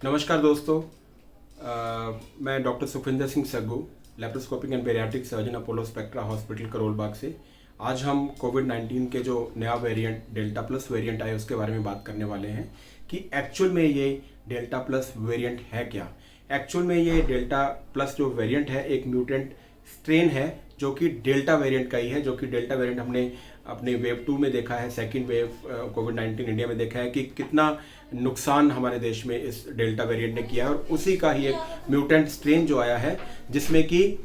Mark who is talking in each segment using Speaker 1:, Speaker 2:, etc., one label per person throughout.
Speaker 1: नमस्कार दोस्तों। मैं doctor Sukhwinder Singh Saggu, laparoscopic and paediatric surgeon Apollo Spectra hospital Karol Bagh से आज हम कोविड-19 के जो नया वेरिएंट डेल्टा प्लस वेरिएंट आया उसके बारे में बात करने वाले हैं कि एक्चुअल में ये डेल्टा प्लस वेरिएंट है क्या। एक्चुअल में ये डेल्टा प्लस जो वेरिएंट है एक म्यूटेंट स्ट्रेन है जो कि डेल्टा वेरिएंट का ही है, जो कि डेल्टा वेरिएंट हमने अपने वेव 2 में देखा है, सेकंड वेव कोविड-19 इंडिया में देखा है कि कितना नुकसान हमारे देश में इस डेल्टा वेरिएंट ने किया है। और उसी का ही एक म्यूटेंट स्ट्रेन जो आया है जिसमें कि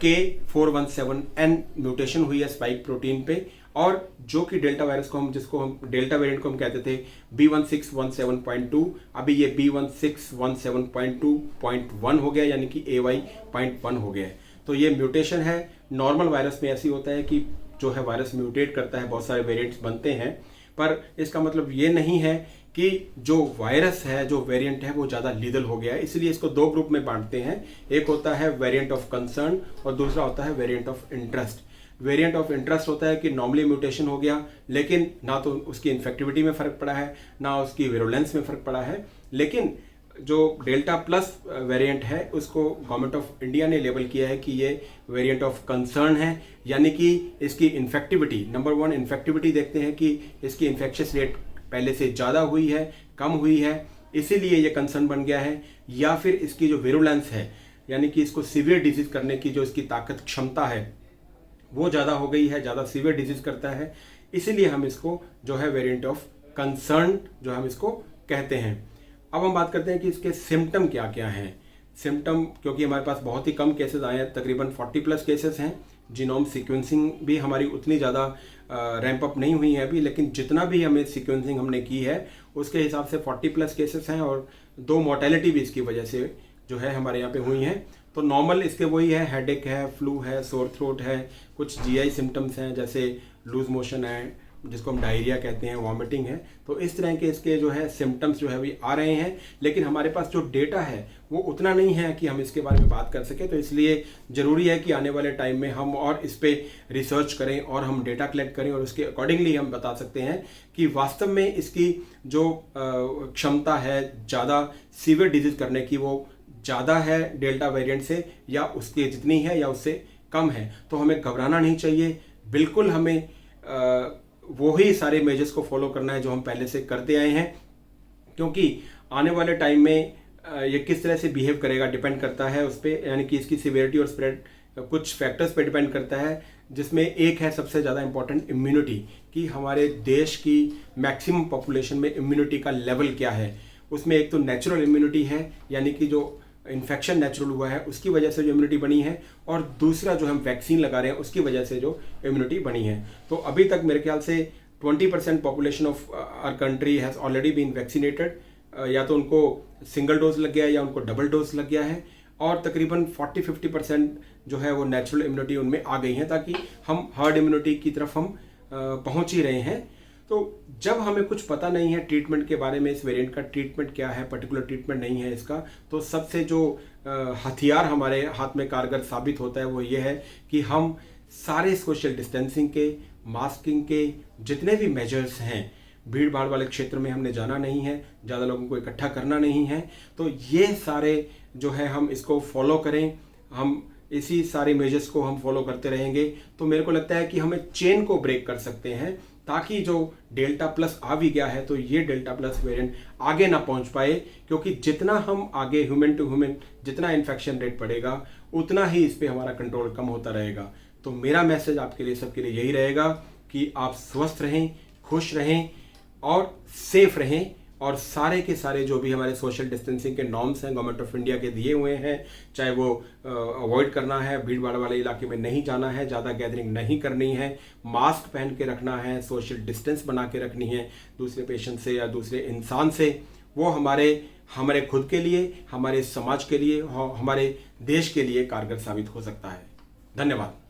Speaker 1: K417N म्यूटेशन हुई है स्पाइक प्रोटीन पे, और जो कि डेल्टा वायरस को जिसको हम डेल्टा वेरिएंट को हम कहते थे B1617.2, अभी ये B1617.2.1 हो गया, यानी कि AY.1 हो गया है। तो ये म्यूटेशन है। नॉर्मल वायरस में ऐसी होता है कि जो है वायरस म्यूटेट करता है, बहुत सारे वेरिएंट्स बनते हैं, पर इसका मतलब ये नहीं है कि जो वायरस है, जो वेरिएंट है वो ज़्यादा लीदल हो गया है। इसलिए इसको दो ग्रुप में बांटते हैं, एक होता है वेरिएंट ऑफ कंसर्न और दूसरा होता है variant of interest. Variant of interest होता है कि नॉर्मली म्यूटेशन हो गया, लेकिन ना तो उसकी इन्फेक्टिविटी में फ़र्क पड़ा है, ना उसकी विरुलेंस में फ़र्क पड़ा है। लेकिन जो डेल्टा प्लस वेरिएंट है उसको गवर्नमेंट ऑफ इंडिया ने लेबल किया है कि ये वेरिएंट ऑफ कंसर्न है, यानी कि इसकी इन्फेक्टिविटी, नंबर 1 इन्फेक्टिविटी देखते हैं कि इसकी इन्फेक्शियस रेट पहले से ज़्यादा हुई है, कम हुई है, इसीलिए ये कंसर्न बन गया है, या फिर इसकी जो विरुलेंस है, यानी कि इसको सीवियर डिजीज करने की जो इसकी ताकत क्षमता है वो ज़्यादा हो गई है, ज़्यादा सीवियर डिजीज करता है, इसीलिए हम इसको जो है वेरिएंट ऑफ कंसर्न जो हम इसको कहते हैं। अब हम बात करते हैं कि इसके सिम्टम क्या क्या हैं। सिम्टम, क्योंकि हमारे पास बहुत ही कम केसेस आए हैं, तकरीबन 40 प्लस केसेस हैं। जीनोम सीक्वेंसिंग भी हमारी उतनी ज़्यादा रैंप अप नहीं हुई है अभी, लेकिन जितना भी हमें सीक्वेंसिंग हमने की है उसके हिसाब से 40 प्लस केसेस हैं, और 2 मोर्टेलिटी भी इसकी वजह से जो है हमारे यहाँ पे हुई हैं। तो नॉर्मल इसके वही है, हेडेक है, फ्लू है, सोर थ्रोट है, कुछ जीआई सिम्टम्स हैं जैसे लूज मोशन है, जिसको हम डायरिया कहते हैं, वॉमिटिंग है। तो इस तरह के इसके जो है सिम्टम्स जो है वो आ रहे हैं, लेकिन हमारे पास जो डेटा है वो उतना नहीं है कि हम इसके बारे में बात कर सकें। तो इसलिए ज़रूरी है कि आने वाले टाइम में हम और इस पर रिसर्च करें और हम डेटा कलेक्ट करें, और उसके अकॉर्डिंगली हम बता सकते हैं कि वास्तव में इसकी जो क्षमता है ज़्यादा सीवियर डिजीज करने की वो ज़्यादा है डेल्टा वेरिएंट से, या उसके जितनी है या उससे कम है। तो हमें घबराना नहीं चाहिए, बिल्कुल हमें वही सारे मेजर्स को फॉलो करना है जो हम पहले से करते आए हैं, क्योंकि आने वाले टाइम में ये किस तरह से बिहेव करेगा डिपेंड करता है उस पर, यानी कि इसकी सिवियरिटी और स्प्रेड कुछ फैक्टर्स पे डिपेंड करता है, जिसमें एक है सबसे ज़्यादा इंपॉर्टेंट इम्यूनिटी, कि हमारे देश की मैक्सिमम पॉपुलेशन में इम्यूनिटी का लेवल क्या है। उसमें एक तो नेचुरल इम्यूनिटी है, यानी कि जो इन्फेक्शन नेचुरल हुआ है उसकी वजह से जो इम्यूनिटी बनी है, और दूसरा जो हम वैक्सीन लगा रहे हैं उसकी वजह से जो इम्यूनिटी बनी है। तो अभी तक मेरे ख्याल से 20% population of our country has already been vaccinated, या तो उनको सिंगल डोज लग गया है या उनको डबल डोज लग गया है, और तकरीबन 40-50% जो है वो नेचुरल इम्यूनिटी उनमें आ गई है, ताकि हम हर्ड इम्यूनिटी की तरफ हम पहुँच ही रहे हैं। तो जब हमें कुछ पता नहीं है ट्रीटमेंट के बारे में, इस वेरिएंट का ट्रीटमेंट क्या है, पर्टिकुलर ट्रीटमेंट नहीं है इसका, तो सबसे जो हथियार हमारे हाथ में कारगर साबित होता है वो ये है कि हम सारे सोशल डिस्टेंसिंग के, मास्किंग के जितने भी मेजर्स हैं, भीड़ भाड़ वाले क्षेत्र में हमने जाना नहीं है, ज़्यादा लोगों को इकट्ठा करना नहीं है, तो ये सारे जो है हम इसको फॉलो करें। हम इसी सारे मेजर्स को हम फॉलो करते रहेंगे तो मेरे को लगता है कि हमें चेन को ब्रेक कर सकते हैं, ताकि जो डेल्टा प्लस आ भी गया है तो ये डेल्टा प्लस वेरिएंट आगे ना पहुंच पाए, क्योंकि जितना हम आगे ह्यूमन टू ह्यूमन जितना इन्फेक्शन रेट बढ़ेगा उतना ही इस पर हमारा कंट्रोल कम होता रहेगा। तो मेरा मैसेज आपके लिए, सबके लिए यही रहेगा कि आप स्वस्थ रहें, खुश रहें और सेफ रहें, और सारे के सारे जो भी हमारे सोशल डिस्टेंसिंग के नॉर्म्स हैं गवर्नमेंट ऑफ इंडिया के दिए हुए हैं, चाहे वो अवॉइड करना है, भीड़ भाड़ वाले इलाके में नहीं जाना है, ज़्यादा गैदरिंग नहीं करनी है, मास्क पहन के रखना है, सोशल डिस्टेंस बना के रखनी है दूसरे पेशेंट से या दूसरे इंसान से, वो हमारे खुद के लिए, हमारे समाज के लिए, हमारे देश के लिए कारगर साबित हो सकता है। धन्यवाद।